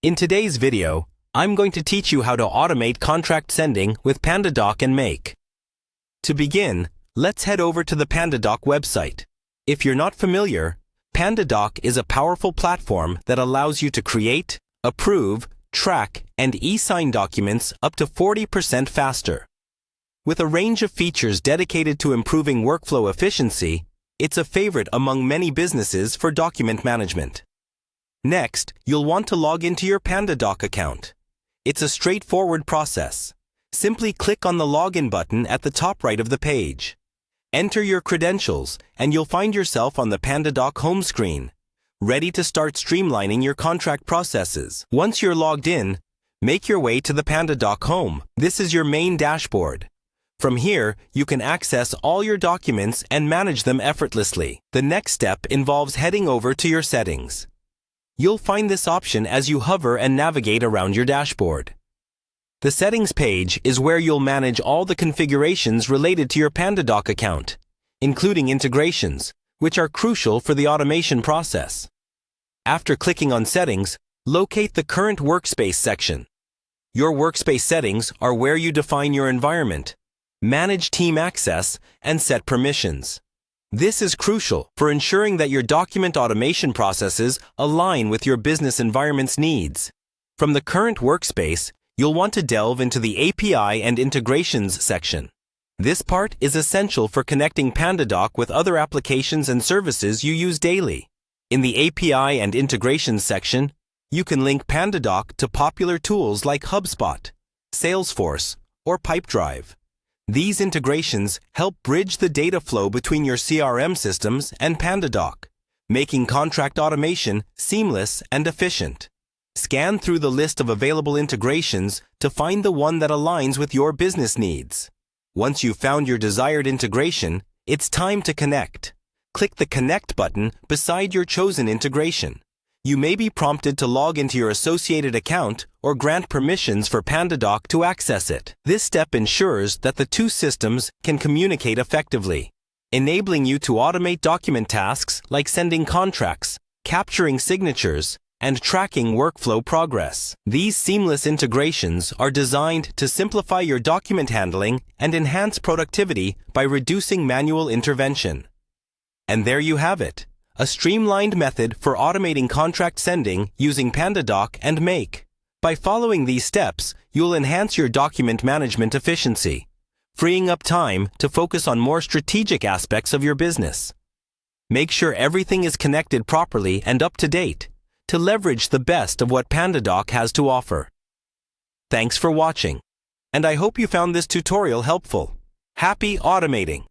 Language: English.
In today's video, I'm going to teach you how to automate contract sending with Pandadoc and Make. To begin, let's head over to the Pandadoc website. If you're not familiar, Pandadoc is a powerful platform that allows you to create, approve, track, and e-sign documents up to 40% faster. With a range of features dedicated to improving workflow efficiency, it's a favorite among many businesses for document management. Next, you'll want to log into your Pandadoc account. It's a straightforward process. Simply click on the Login button at the top right of the page. Enter your credentials, and you'll find yourself on the Pandadoc home screen, ready to start streamlining your contract processes. Once you're logged in, make your way to the Pandadoc home. This is your main dashboard. From here, you can access all your documents and manage them effortlessly. The next step involves heading over to your settings. You'll find this option as you hover and navigate around your dashboard. The settings page is where you'll manage all the configurations related to your Pandadoc account, including integrations, which are crucial for the automation process. After clicking on Settings, locate the Current Workspace section. Your workspace settings are where you define your environment, manage team access, and set permissions. This is crucial for ensuring that your document automation processes align with your business environment's needs. From the Current Workspace, you'll want to delve into the API and Integrations section. This part is essential for connecting Pandadoc with other applications and services you use daily. In the API and Integrations section, you can link Pandadoc to popular tools like HubSpot, Salesforce, or Pipedrive. These integrations help bridge the data flow between your CRM systems and Pandadoc, making contract automation seamless and efficient. Scan through the list of available integrations to find the one that aligns with your business needs. Once you've found your desired integration, it's time to connect. Click the Connect button beside your chosen integration. You may be prompted to log into your associated account or grant permissions for Pandadoc to access it. This step ensures that the two systems can communicate effectively, enabling you to automate document tasks like sending contracts, capturing signatures, and tracking workflow progress. These seamless integrations are designed to simplify your document handling and enhance productivity by reducing manual intervention. And there you have it. A streamlined method for automating contract sending using Pandadoc and Make. By following these steps, you'll enhance your document management efficiency, freeing up time to focus on more strategic aspects of your business. Make sure everything is connected properly and up to date to leverage the best of what Pandadoc has to offer. Thanks for watching, and I hope you found this tutorial helpful. Happy automating!